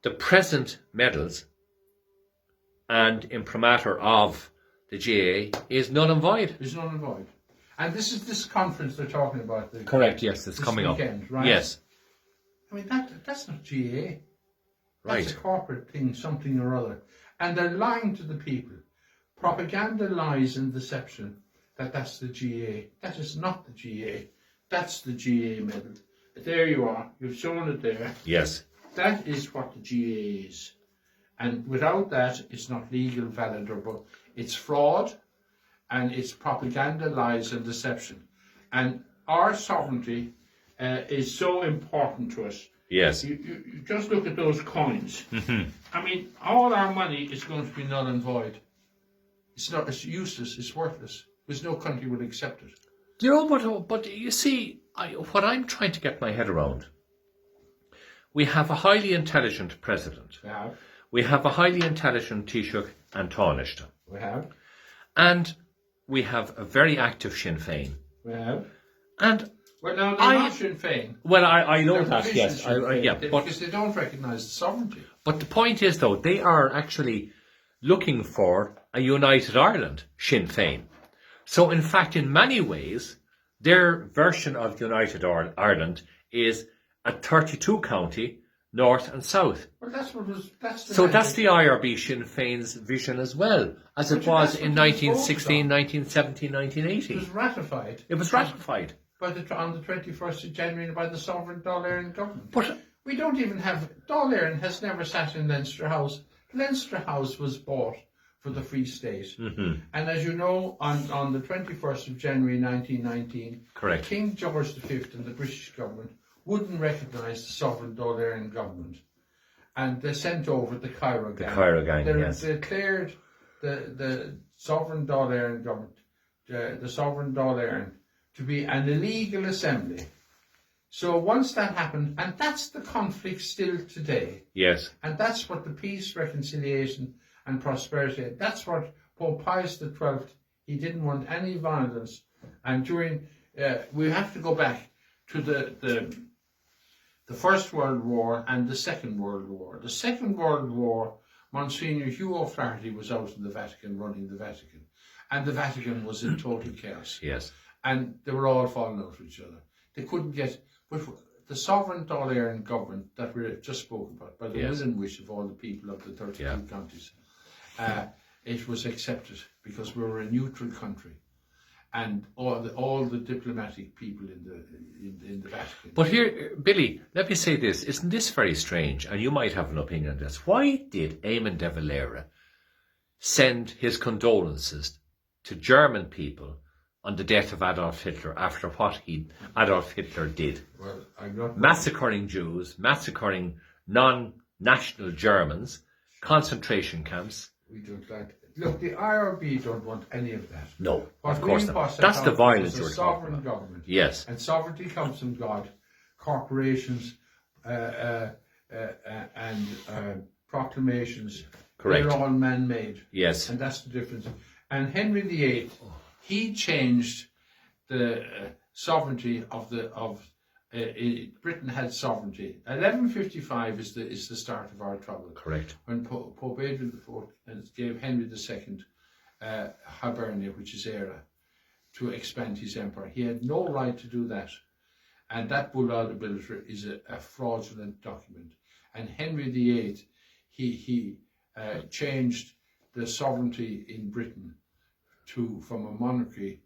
the present medals and imprimatur of the GAA is null and void. Is null and void. And this is this conference they're talking about. Correct, yes, it's coming weekend, up. Right? Yes. I mean, that's not GAA. Right. That's a corporate thing, something or other. And they're lying to the people. Propaganda, lies and deception that's the GAA. That is not the GAA. That's the GAA medal. There you are. You've shown it there. Yes. That is what the GAA is. And without that, it's not legal, valid, or both. It's fraud, and it's propaganda, lies, and deception. And our sovereignty is so important to us. Yes. You just look at those coins. Mm-hmm. I mean, all our money is going to be null and void. It's not. It's useless. It's worthless. Because no country would accept it. You know, but you see, what I'm trying to get my head around, we have a highly intelligent president. We have. We have a highly intelligent Taoiseach and Tánaiste. We have. And we have a very active Sinn Féin. We have. And well, now they're not Sinn Féin. Well, I know They're that, yes. Because they don't recognise the sovereignty. But the point is, though, they are actually looking for a united Ireland, Sinn Féin. So, in fact, in many ways, their version of United Ireland is a 32-county north and south. Well, that's the IRB Sinn Féin's vision as well, as it was in 1916, 1917, 1918. It was ratified. It was ratified. On the 21st of January by the sovereign Dáil Éireann government. But we don't even have... Dáil Éireann has never sat in Leinster House. Leinster House was bought for the Free State. Mm-hmm. And as you know, on the 21st of January 1919, correct, King George V and the British government wouldn't recognise the sovereign Dáil Éireann government. And they sent over the Cairo Gang. The Cairo Gang, yes. They declared the sovereign Dáil Éireann government, the sovereign Dáil Éireann, to be an illegal assembly. So once that happened, and that's the conflict still today. Yes. And that's what the peace, reconciliation and prosperity, that's what Pope Pius XII, he didn't want any violence. And during, we have to go back to the First World War and the Second World War. The Second World War, Monsignor Hugh O'Flaherty was out in the Vatican, running the Vatican. And the Vatican was in total chaos. Yes. And they were all falling out with each other. They couldn't get... But the sovereign Dáil Éireann government that we just spoke about, by the will and wish of all the people of the 32 counties, it was accepted because we were a neutral country. And all the diplomatic people in the Vatican. But here, Billy, let me say this. Isn't this very strange? And you might have an opinion on this. Why did Eamon de Valera send his condolences to German people on the death of Adolf Hitler after what Adolf Hitler did? Well, I'm not... Massacring Jews, massacring non-national Germans, concentration camps. We don't like it. Look, the IRB don't want any of that. No, of course not. That's the violence you're talking about. Sovereign government. Yes. And sovereignty comes from God. Corporations and proclamations, correct, they're all man-made. Yes. And that's the difference. And Henry VIII, he changed the sovereignty of Britain had sovereignty. 1155 is the start of our trouble. Correct. When Pope Adrian IV gave Henry II Hibernia, which is Eire, to expand his empire. He had no right to do that. And that bull audibility is a fraudulent document. And Henry VIII, he changed the sovereignty in Britain from a monarchy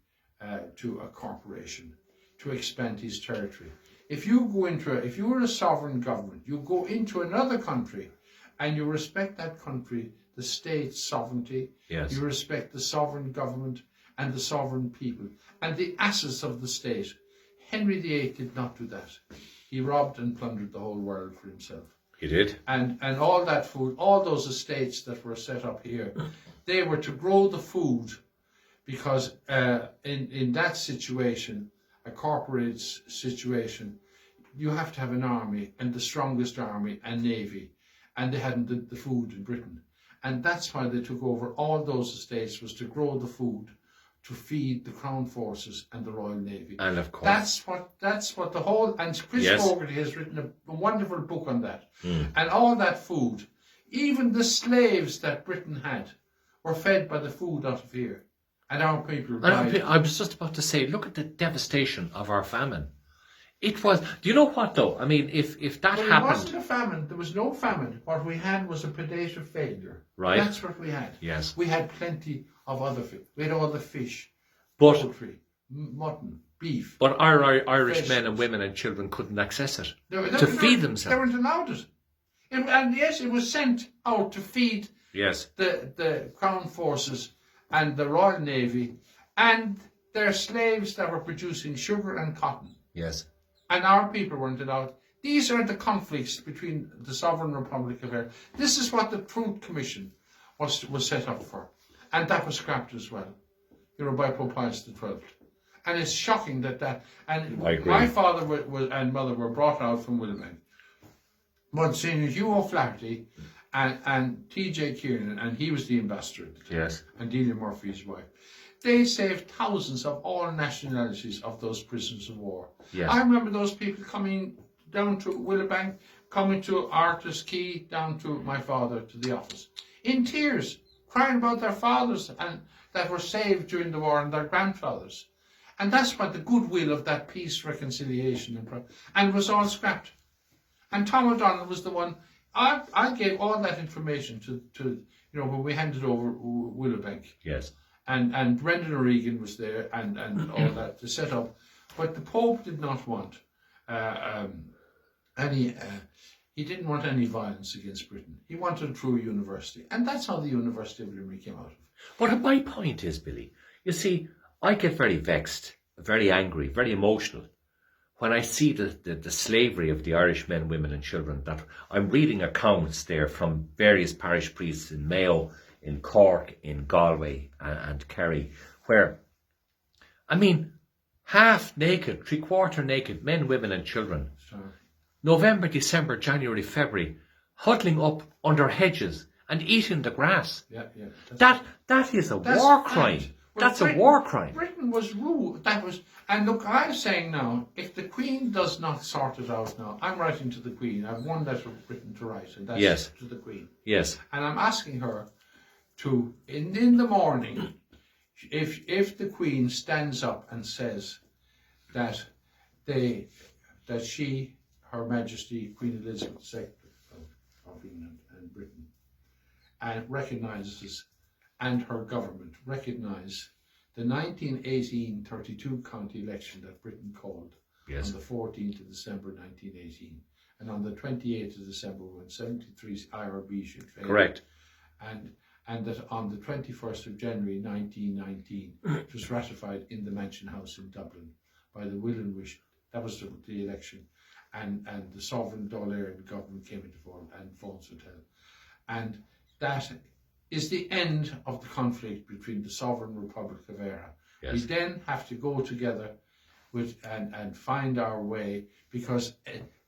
to a corporation to expand his territory. If you were a sovereign government, you go into another country and you respect that country, the state's sovereignty, yes, you respect the sovereign government and the sovereign people and the assets of the state. Henry VIII did not do that. He robbed and plundered the whole world for himself. He did. And all that food, all those estates that were set up here, they were to grow the food because in that situation, a corporate situation, you have to have an army and the strongest army and navy, and they hadn't the food in Britain. And that's why they took over all those estates, was to grow the food to feed the Crown Forces and the Royal Navy. And of course. That's what the whole, and Chris Yes. Fogarty has written a wonderful book on that. And all that food, even the slaves that Britain had, were fed by the food out of here. And our people died. I was just about to say, look at the devastation of our famine. It was, do you know what though? I mean, if that But happened. it wasn't a famine. There was no famine. What we had was a predator failure. Right. That's what we had. Yes. We had plenty of other fish. We had all the fish, But poultry, mutton, beef. But our Irish men Vegetables. and women and children couldn't access it They to feed They themselves. weren't allowed it. And yes, it was sent out to feed Yes. the Crown Forces and the Royal Navy and their slaves that were producing sugar and cotton. Yes. And our people weren't allowed. These are the conflicts between the Sovereign Republic of Ireland. This is what the Truth Commission was set up for. And that was scrapped as well, by Pope Pius XII. And it's shocking that and I agree. my father and mother were brought out from Willowbank. Monsignor Hugh O'Flaherty and T.J. Kiernan, and he was the ambassador at the time, Yes. and Delia Murphy, his wife. They saved thousands of all nationalities of those prisoners of war. Yes. I remember those people coming down to Willowbank, coming to Arthur's Quay, down to my father, to the office, in tears, crying about their fathers and that were saved during the war and their grandfathers. And that's what the goodwill of that peace, reconciliation, and it was all scrapped. And Tom O'Donnell was the one. I gave all that information to when we handed over Willowbank. Yes. And Brendan O'Regan was there and all that to set up. But the Pope did not want he didn't want any violence against Britain. He wanted a true university. And that's how the University of Limerick came out of. But my point is, Billy, you see, I get very vexed, very angry, very emotional when I see the slavery of the Irish men, women and children. That I'm reading accounts there from various parish priests in Mayo, in Cork, in Galway and Kerry, where, I mean, half naked, three-quarter naked men, women and children, November, December, January, February, huddling up under hedges and eating the grass. Yeah. That is a war crime. That's a war crime. Britain was ruled. And look, I'm saying now, if the Queen does not sort it out now, I'm writing to the Queen. I have one letter written to write, and that's Yes. to the Queen. Yes. And I'm asking her to, in the morning, if the Queen stands up and says that she, Her Majesty Queen Elizabeth II of England and Britain, and recognises, and her government recognise the 1918 32 county election that Britain called Yes. on the 14th of December 1918, and on the 28th of December when 73 IRB should fail. Correct. And that on the 21st of January 1919 it was ratified in the Mansion House in Dublin by the will and wish. That was the election, and the sovereign Dáil government came into form and Fons Hotel, and that is the end of the conflict between the Sovereign Republic of Ireland. Yes. We then have to go together and find our way, because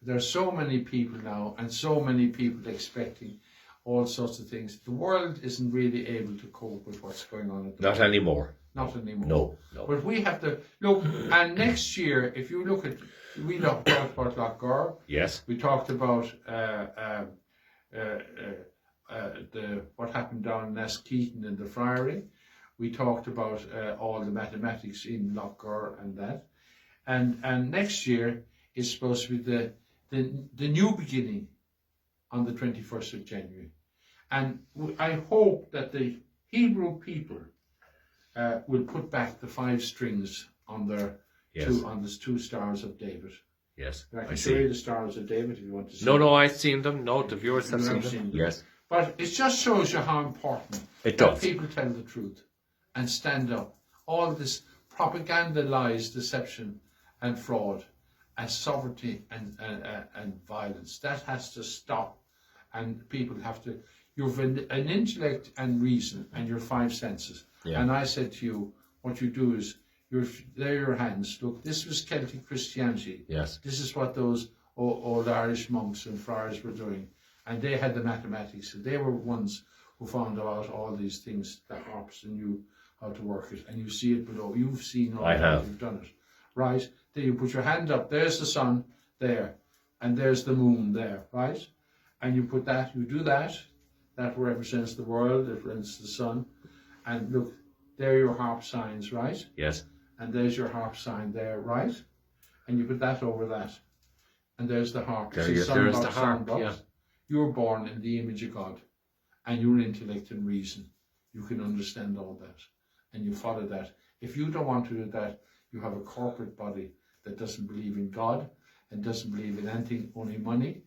there are so many people now and so many people expecting all sorts of things. The world isn't really able to cope with what's going on at the Not moment. anymore. Not anymore. No. But we have to look, and next year, if you look at, we talked about Lochgar, Yes. we talked about what happened down in Askeaton in the Friary. We talked about all the mathematics in Lochgar and that. And next year is supposed to be the new beginning on the 21st of January. And I hope that the Hebrew people will put back the 5 strings on their Yes. 2 stars of David. Yes. I I can show you see. the stars of David if you want to see. No, I've seen them. No, the viewers have You seen have them. seen them. Yes. But it just shows you how important It that does. people tell the truth and stand up. All this propaganda, lies, deception and fraud and sovereignty and violence, that has to stop. And people have to, you've an intellect and reason and your 5 senses. Yeah. And I said to you, what you do is, there are your hands. Look, this was Celtic Christianity. Yes. This is what those old Irish monks and friars were doing. And they had the mathematics. And they were ones who found out all these things that Hobson knew how to work it, and you see it below. You've seen all I that, have. you've done it. Right? Then you put your hand up, there's the sun there, and there's the moon there, right? And you put that, you do that, that represents the world, it represents the sun, and look, there are your harp signs, right? Yes. And there's your harp sign there, right? And you put that over that, and there's the harp. There's It's a the sunbox, harp, soundbox. yeah. You were born in the image of God, and your intellect and reason, you can understand all that, and you follow that. If you don't want to do that, you have a corporate body that doesn't believe in God and doesn't believe in anything, only money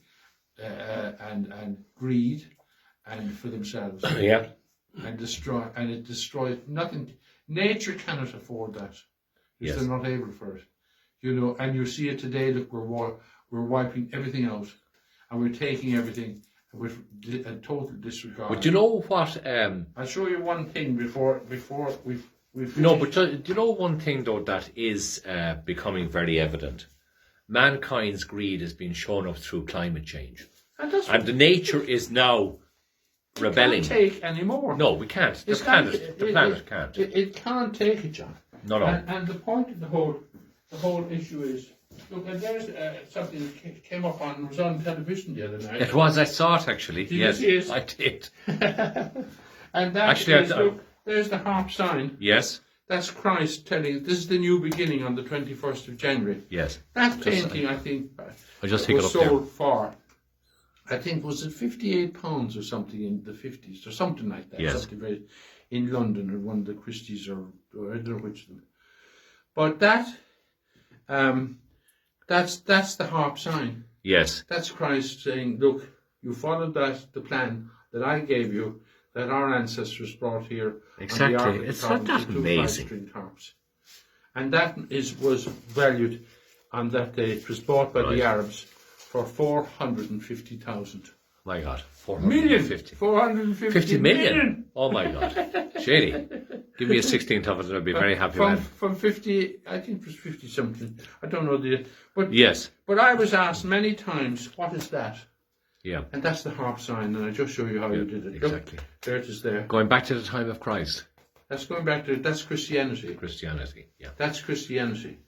and greed and for themselves. Yeah. And it destroys nothing. Nature cannot afford that. Yes. They're not able for it. You know, and you see it today. Look, we're wiping everything out, and we're taking everything with a total disregard. But do you know what? I'll show you one thing before we've No, but do you know one thing though that is becoming very evident? Mankind's greed is being shown up through climate change, and the nature is now rebelling. It can't take anymore. No, we can't. The planet can't. It can't take it, John. No. And the point of the whole issue is, look, and there's something that came up was on television the other night. It was. I saw it actually. Did you see it? I did. And that Actually, is, look, there's the harp sign. Yes. That's Christ telling, this is the new beginning on the 21st of January. Yes. That painting, I think, I just pick it was up sold for, I think, was it £58 or something in the 50s or something like that. Yes. Something very, in London at one of the Christie's or I don't know which of them. But that's the harp sign. Yes. That's Christ saying, look, you followed the plan that I gave you, that our ancestors brought here. Exactly. On the Ark of the It's Covenant, not the that two amazing. 5-string harps. And that was valued on that day. It was bought by the Arabs for 450,000. My God. 450 50 million. Oh my God. Shady. Give me a 16th of it and I'll be very happy with it. From 50, I think it was 50 something. I don't know but yes. But I was asked many times, what is that? Yeah. And that's the harp sign, and I just show you how you did it. Exactly. Look, there it is there. Going back to the time of Christ. That's going back to, that's Christianity. Christianity, yeah. That's Christianity.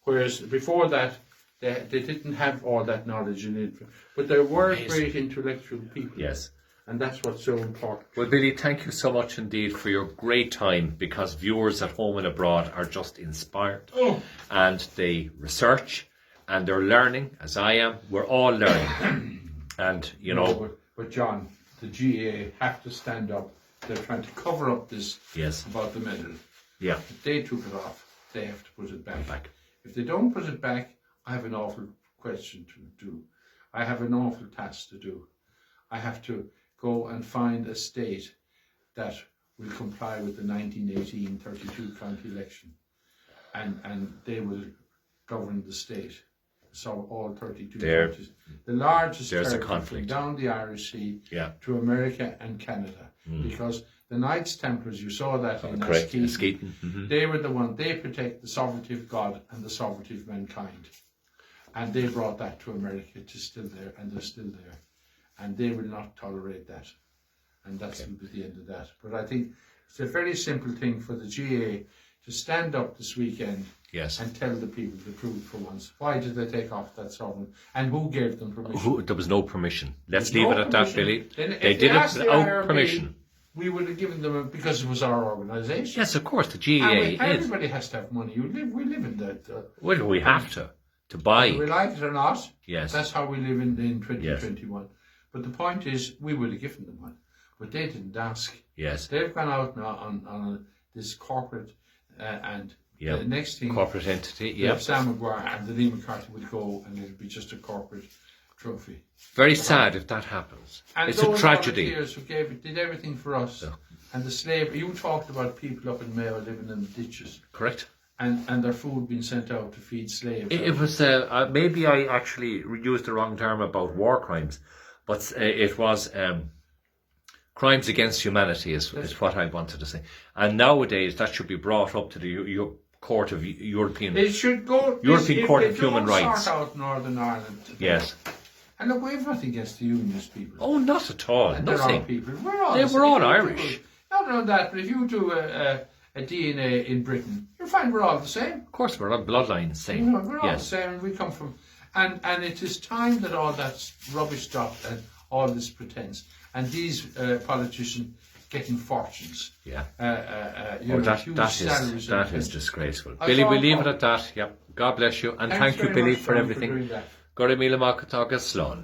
Whereas before that, they didn't have all that knowledge in it. But they were great intellectual people. Yes. And that's what's so important. Well, Billy, thank you so much indeed for your great time, because viewers at home and abroad are just inspired. Oh. And they research and they're learning, as I am. We're all learning. And, you know... But John, the GA have to stand up. They're trying to cover up this about the medal. Yeah. If they took it off, they have to put it back. If they don't put it back, I have an awful question to do. I have an awful task to do. I have to go and find a state that will comply with the 1918 32 county election. And they will govern the state. So all 32 counties. The largest territory from down the Irish Sea to America and Canada. Because the Knights Templars, you saw that in Skeeton, they were the one, they protect the sovereignty of God and the sovereignty of mankind. And they brought that to America. It is still there, and they're still there. And they will not tolerate that. And that's the end of that. But I think it's a very simple thing for the GA to stand up this weekend and tell the people the truth for once. Why did they take off that sovereign? And who gave them permission? There was no permission. Let's leave it at that, Billy. They did it without permission. We would have given them because it was our organisation. Yes, of course, the GA is. Everybody has to have money. We live in that. Well, we have to buy. Whether we like it or not, yes. That's how we live in 2021. Yes. But the point is, we would have given them one. But they didn't ask. Yes. They've gone out now on this corporate and the next thing. Corporate entity, Sam Maguire and the Lee McCarthy will go and it'll be just a corporate trophy. Very sad if that happens. And it's a tragedy. Volunteers who did everything for us. Yeah. And the slave, you talked about people up in Mayo living in the ditches. Correct. And their food being sent out to feed slaves. It was, maybe I actually used the wrong term about war crimes, but it was crimes against humanity is what I wanted to say. And nowadays that should be brought up to the Court of European. It should go. European Court of Human Rights. Sort out Northern Ireland today. Yes. And look, we have nothing against the unionist people. Oh, not at all. And Nothing. There are people. We're all Irish. Not only that, but if you do a a DNA in Britain, you'll find we're all the same. Of course, we're on bloodline same. We're all the Yes. same, and we come from, and it is time that all that rubbish stopped and all this pretense. And these politicians getting fortunes. Yeah. Huge salaries. That is disgraceful. I Billy, thought- we'll leave it at that. Yep. God bless you. And Thanks thank you, very Billy, much, for Tom, everything. doing that. Gore mille mac atá agus slán.